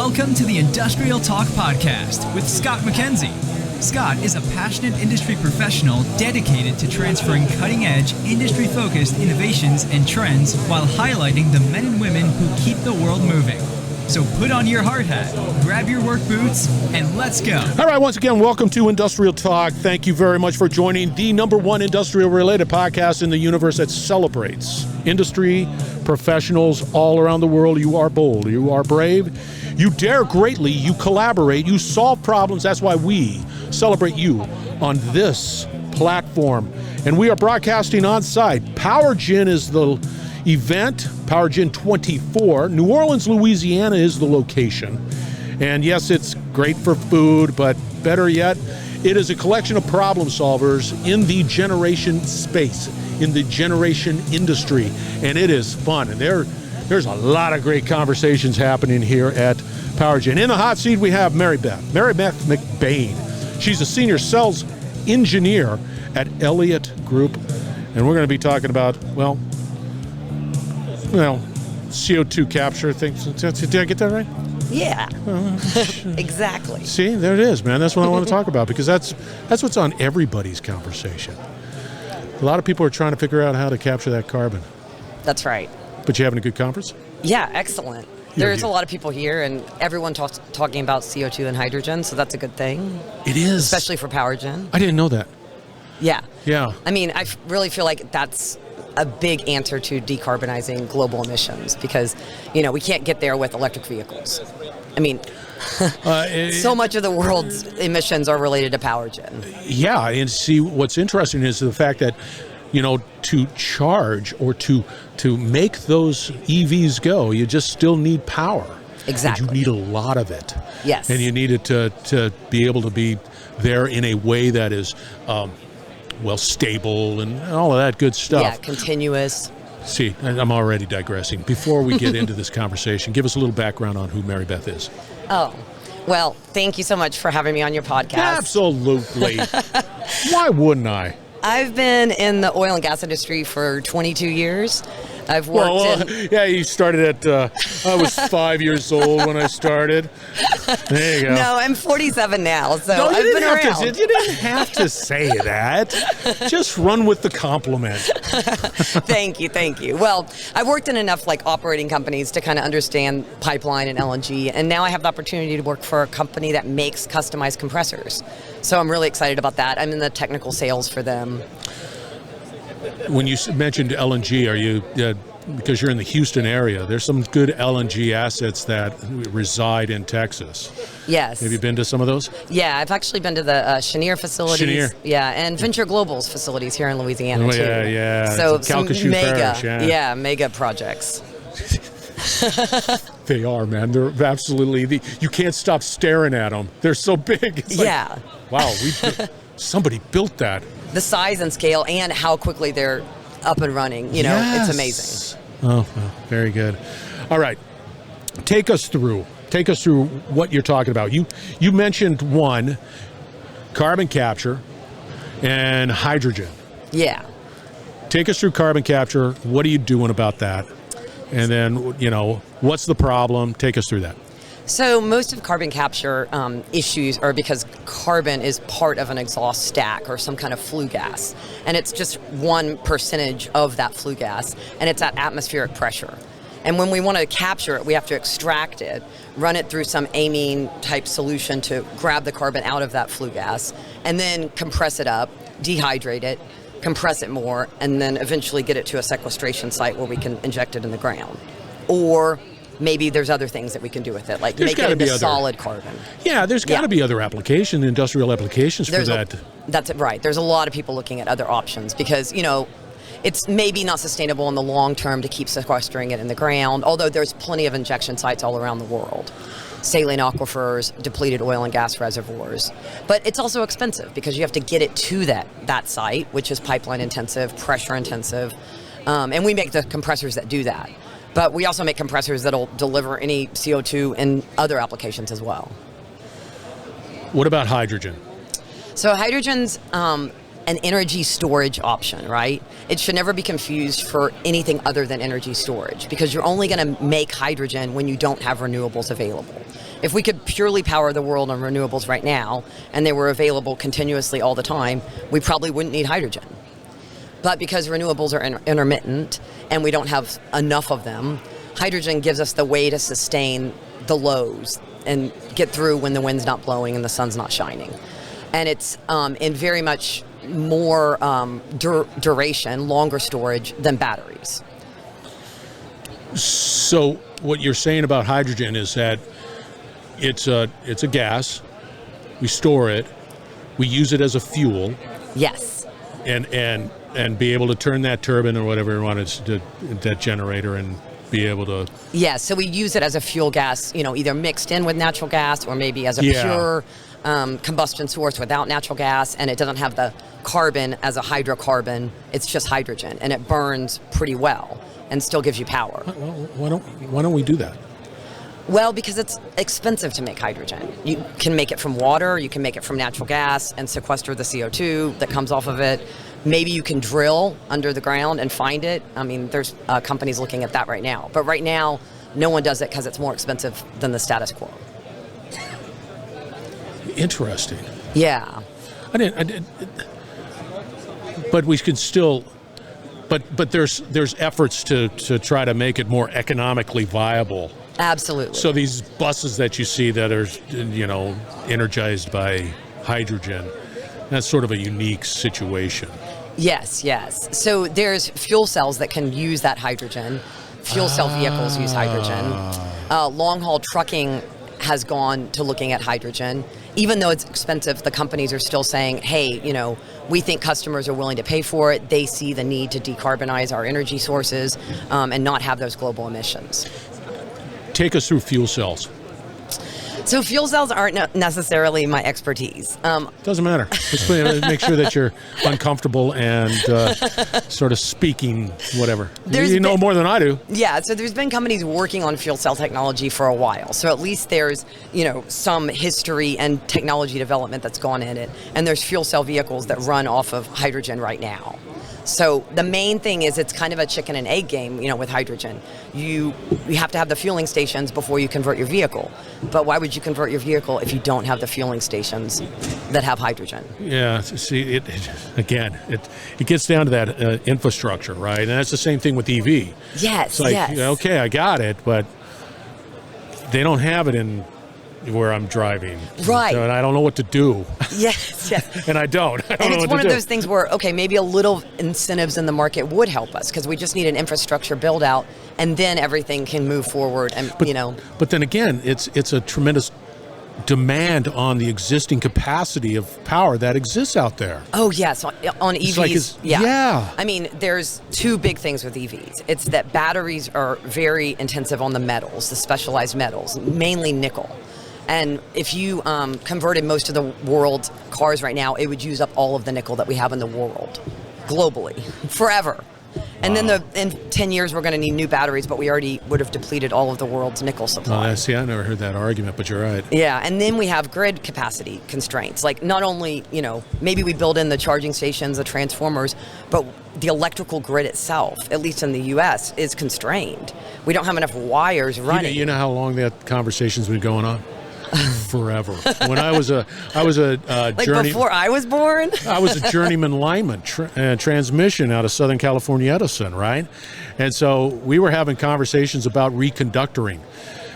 Welcome to the Industrial Talk Podcast with Scott Mackenzie. Scott is a passionate industry professional dedicated to transferring cutting-edge, industry-focused innovations and trends while highlighting the men and women who keep the world moving. So put on your hard hat, grab your work boots, and let's go. All right, once again, welcome to Industrial Talk. Thank you very much for joining the #1 industrial-related podcast in the universe that celebrates industry professionals all around the world. You are bold, you are brave, you dare greatly, you collaborate, you solve problems. That's why we celebrate you on this platform. And we are broadcasting on site. PowerGen is the event, PowerGen 24. New Orleans, Louisiana is the location. And yes, it's great for food, but better yet, it is a collection of problem solvers in the generation space, in the generation industry. And it is fun. And there's a lot of great conversations happening here at PowerGen. In the hot seat, we have Marybeth McBain. She's a senior sales engineer at Elliott Group. And we're going to be talking about, well, CO2 capture things. Did I get that right? Yeah, exactly. See, there it is, man. That's what I want to talk about, because that's what's on everybody's conversation. A lot of people are trying to figure out how to capture that carbon. That's right. But you having a good conference? Yeah, excellent. There's a lot of people here, and everyone talking about CO2 and hydrogen, so that's a good thing. It is. Especially for PowerGen. I didn't know that. Yeah. Yeah. I mean, I really feel like that's a big answer to decarbonizing global emissions, because, we can't get there with electric vehicles. I mean, so much of the world's emissions are related to PowerGen. Yeah, and see, what's interesting is the fact that, to charge or to make those EVs go, you just still need power. Exactly. And you need a lot of it. Yes. And you need it to be able to be there in a way that is, stable and all of that good stuff. Yeah, continuous. See, I'm already digressing. Before we get into this conversation, give us a little background on who Marybeth is. Oh, well, thank you so much for having me on your podcast. Absolutely. Why wouldn't I? I've been in the oil and gas industry for 22 years. I've worked yeah, you started at, I was 5 years old when I started. There you go. No, I'm 47 now, so no, I've been around. You didn't have to say that. Just run with the compliment. Thank you. Well, I've worked in enough operating companies to kind of understand pipeline and LNG, and now I have the opportunity to work for a company that makes customized compressors. So I'm really excited about that. I'm in the technical sales for them. When you mentioned LNG, are you, because you're in the Houston area, there's some good LNG assets that reside in Texas. Yes. Have you been to some of those? Yeah, I've actually been to the Cheniere facilities. Cheniere. Yeah, and Venture Global's facilities here in Louisiana, too. Yeah. So some mega, Parish, mega projects. They are, man. They're absolutely, you can't stop staring at them. They're so big. It's wow, somebody built that. The size and scale and how quickly they're up and running, It's amazing. Oh, well, very good. All right. Take us through what you're talking about. You mentioned one, carbon capture and hydrogen. Yeah. Take us through carbon capture. What are you doing about that? And then, what's the problem? Take us through that. So most of carbon capture issues are because carbon is part of an exhaust stack or some kind of flue gas. And it's just 1% of that flue gas, and it's at atmospheric pressure. And when we want to capture it, we have to extract it, run it through some amine type solution to grab the carbon out of that flue gas, and then compress it up, dehydrate it, compress it more, and then eventually get it to a sequestration site where we can inject it in the ground. Or maybe there's other things that we can do with it, like make it into solid carbon. Yeah, there's got to be other applications, industrial applications for that. That's right. There's a lot of people looking at other options because, it's maybe not sustainable in the long term to keep sequestering it in the ground, although there's plenty of injection sites all around the world. Saline aquifers, depleted oil and gas reservoirs. But it's also expensive because you have to get it to that site, which is pipeline intensive, pressure intensive, and we make the compressors that do that. But we also make compressors that'll deliver any CO2 in other applications as well. What about hydrogen? So hydrogen's an energy storage option, right? It should never be confused for anything other than energy storage because you're only going to make hydrogen when you don't have renewables available. If we could purely power the world on renewables right now, and they were available continuously all the time, we probably wouldn't need hydrogen. But because renewables are intermittent and we don't have enough of them, hydrogen gives us the way to sustain the lows and get through when the wind's not blowing and the sun's not shining. And it's in very much more duration, longer storage than batteries. So what you're saying about hydrogen is that it's a gas, we store it, we use it as a fuel. Yes. And be able to turn that turbine or whatever you want to, that generator, and be able to... Yeah, so we use it as a fuel gas, either mixed in with natural gas or maybe as a pure combustion source without natural gas, and it doesn't have the carbon as a hydrocarbon. It's just hydrogen, and it burns pretty well and still gives you power. Why don't we do that? Well, because it's expensive to make hydrogen. You can make it from water, you can make it from natural gas and sequester the CO2 that comes off of it. Maybe you can drill under the ground and find it. I mean, there's companies looking at that right now. But right now, no one does it because it's more expensive than the status quo. Interesting. Yeah. I didn't but we can still... But there's efforts to try to make it more economically viable. Absolutely. So these buses that you see that are, energized by hydrogen, that's sort of a unique situation. Yes. So there's fuel cells that can use that hydrogen. Fuel cell vehicles use hydrogen. Long-haul trucking has gone to looking at hydrogen. Even though it's expensive, the companies are still saying, hey, we think customers are willing to pay for it. They see the need to decarbonize our energy sources and not have those global emissions. Take us through fuel cells. So fuel cells aren't necessarily my expertise. Doesn't matter. Just make sure that you're uncomfortable and sort of speaking whatever. You know more than I do. Yeah, so there's been companies working on fuel cell technology for a while. So at least there's, some history and technology development that's gone in it. And there's fuel cell vehicles that run off of hydrogen right now. So the main thing is it's kind of a chicken and egg game, with hydrogen. You have to have the fueling stations before you convert your vehicle. But why would you convert your vehicle if you don't have the fueling stations that have hydrogen? Yeah, see, it gets down to that infrastructure, right? And that's the same thing with EV. Yes, it's like, yes. Okay, I got it, but they don't have it in where I'm driving. Right. And I don't know what to do. Yes. And I don't know what to do. And it's one of those things where, okay, maybe a little incentives in the market would help us because we just need an infrastructure build out and then everything can move forward. And But then again, it's a tremendous demand on the existing capacity of power that exists out there. Oh, yes. On EVs. Yeah. I mean, there's two big things with EVs. It's that batteries are very intensive on the metals, the specialized metals, mainly nickel. And if you converted most of the world's cars right now, it would use up all of the nickel that we have in the world, globally, forever. And then in 10 years, we're going to need new batteries, but we already would have depleted all of the world's nickel supply. See, I never heard that argument, but you're right. Yeah, and then we have grid capacity constraints. Like not only, maybe we build in the charging stations, the transformers, but the electrical grid itself, at least in the U.S., is constrained. We don't have enough wires running. You know how long that conversation's been going on? Forever. When I was a like before I was born. I was a journeyman lineman, transmission out of Southern California Edison, right? And so we were having conversations about reconductoring.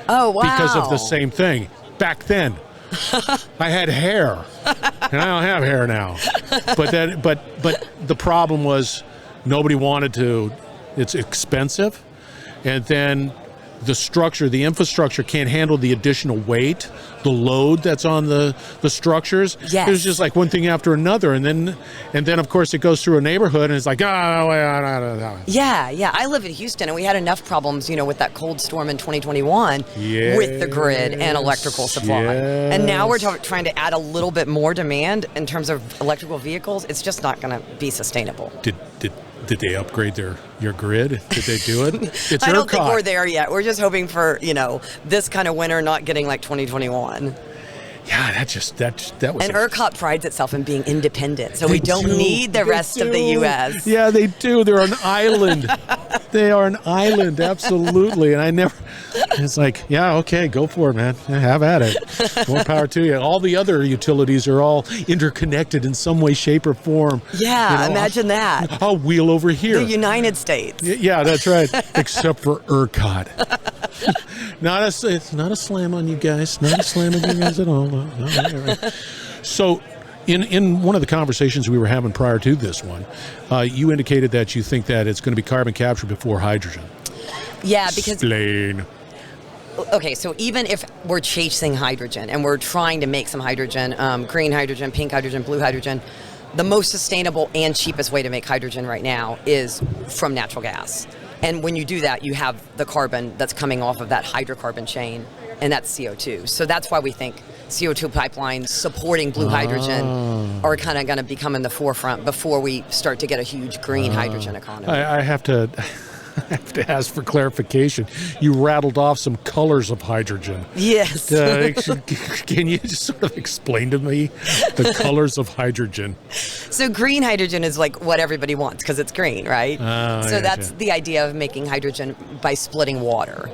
Oh wow! Because of the same thing. Back then, I had hair, and I don't have hair now. But the problem was nobody wanted to. It's expensive, and then the infrastructure can't handle the additional weight, the load that's on the structures. Yes. It was just like one thing after another, and then of course it goes through a neighborhood and it's like Yeah. I live in Houston and we had enough problems, with that cold storm in 2021 with the grid and electrical supply. Yes. And now we're trying to add a little bit more demand in terms of electrical vehicles. It's just not going to be sustainable. Did they upgrade your grid? Did they do it? It's I don't think ERCOT. we're there yet. We're just hoping for, this kind of winter not getting like 2021. Yeah, that was. And ERCOT prides itself in being independent, so we don't need the rest of the U.S. Yeah, they do. They're an island. They are an island, absolutely. And it's like, yeah, okay, go for it, man. Have at it. More power to you. All the other utilities are all interconnected in some way, shape, or form. Yeah, imagine that. I'll wheel over here. The United States. Yeah, that's right. Except for ERCOT. It's not a slam on you guys. Not a slam on you guys at all. No, right. So, in one of the conversations we were having prior to this one, you indicated that you think that it's going to be carbon capture before hydrogen. Yeah, because... Explain. Okay, so even if we're chasing hydrogen and we're trying to make some hydrogen, green hydrogen, pink hydrogen, blue hydrogen, the most sustainable and cheapest way to make hydrogen right now is from natural gas. And when you do that, you have the carbon that's coming off of that hydrocarbon chain, and that's CO2. So that's why we think CO2 pipelines supporting blue hydrogen are kind of going to become in the forefront before we start to get a huge green hydrogen economy. I have to ask for clarification. You rattled off some colors of hydrogen. Yes. Can you just sort of explain to me the colors of hydrogen? So green hydrogen is like what everybody wants because it's green, right? So that's the idea of making hydrogen by splitting water.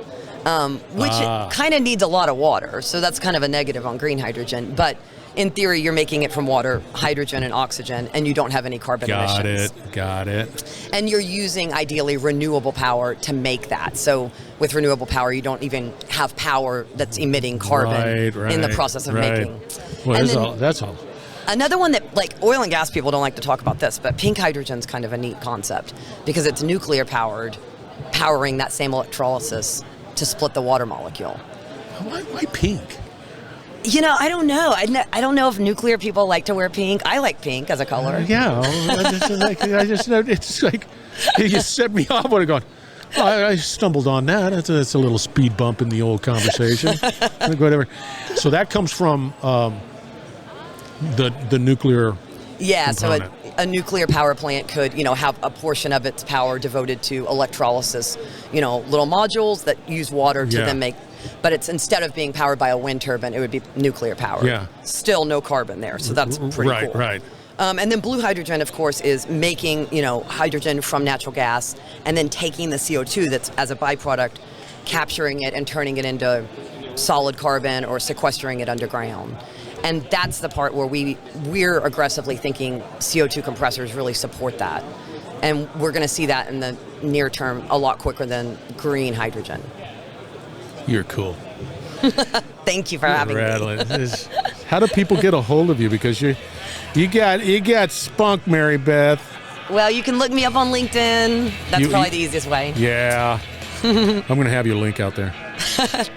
Which kind of needs a lot of water, so that's kind of a negative on green hydrogen. But in theory, you're making it from water, hydrogen, and oxygen, and you don't have any carbon emissions. Got it. And you're using, ideally, renewable power to make that. So with renewable power, you don't even have power that's emitting carbon in the process of making. Well, that's all. Another one that, like, oil and gas people don't like to talk about this, but pink hydrogen's kind of a neat concept because it's nuclear powered, powering that same electrolysis to split the water molecule. Why pink? You know, I don't know. I don't know if nuclear people like to wear pink. I like pink as a color. I just it's like you set me off when I go. I stumbled on that. It's a little speed bump in the old conversation. Whatever. So that comes from the nuclear. Yeah. component. So a nuclear power plant could, have a portion of its power devoted to electrolysis. Little modules that use water to then make. But it's instead of being powered by a wind turbine, it would be nuclear powered. Yeah. Still no carbon there, so that's pretty cool. Right. And then blue hydrogen, of course, is making hydrogen from natural gas and then taking the CO2 that's as a byproduct, capturing it and turning it into solid carbon or sequestering it underground. And that's the part where we're aggressively thinking CO2 compressors really support that. And we're going to see that in the near term a lot quicker than green hydrogen. You're cool. Thank you for having me. How do people get a hold of you? Because you got spunk, Marybeth. Well, you can look me up on LinkedIn. That's probably the easiest way. Yeah. I'm going to have your link out there.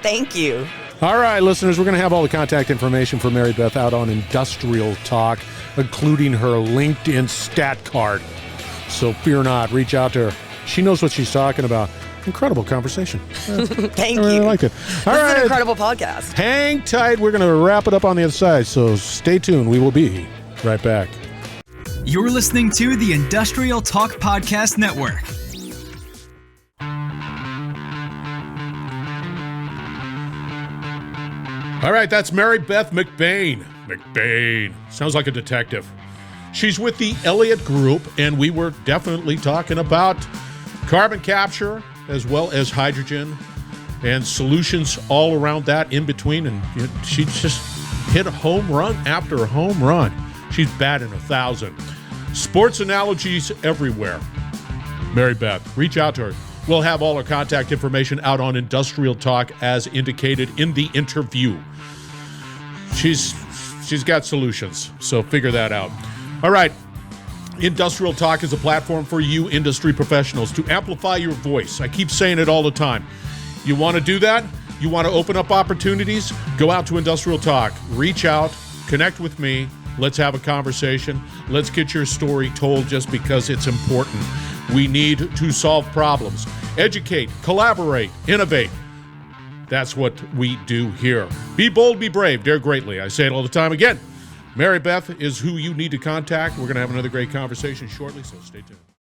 Thank you. All right, listeners, we're going to have all the contact information for Marybeth out on Industrial Talk, including her LinkedIn stat card. So fear not. Reach out to her. She knows what she's talking about. Incredible conversation. Thank you. I really like it. All right. This is an incredible podcast. Hang tight. We're going to wrap it up on the other side, so stay tuned. We will be right back. You're listening to the Industrial Talk Podcast Network. All right, that's Marybeth McBain. McBain. Sounds like a detective. She's with the Elliott Group, and we were definitely talking about carbon capture as well as hydrogen and solutions all around that in between. And she just hit a home run after a home run. She's batting 1,000. Sports analogies everywhere. Marybeth, reach out to her. We'll have all her contact information out on Industrial Talk as indicated in the interview. She's got solutions, so figure that out. All right. Industrial Talk is a platform for you industry professionals to amplify your voice. I keep saying it all the time. You want to do that? You want to open up opportunities? Go out to Industrial Talk. Reach out. Connect with me. Let's have a conversation. Let's get your story told just because it's important. We need to solve problems. Educate, collaborate, innovate. That's what we do here. Be bold, be brave, dare greatly. I say it all the time. Again, Marybeth is who you need to contact. We're going to have another great conversation shortly, so stay tuned.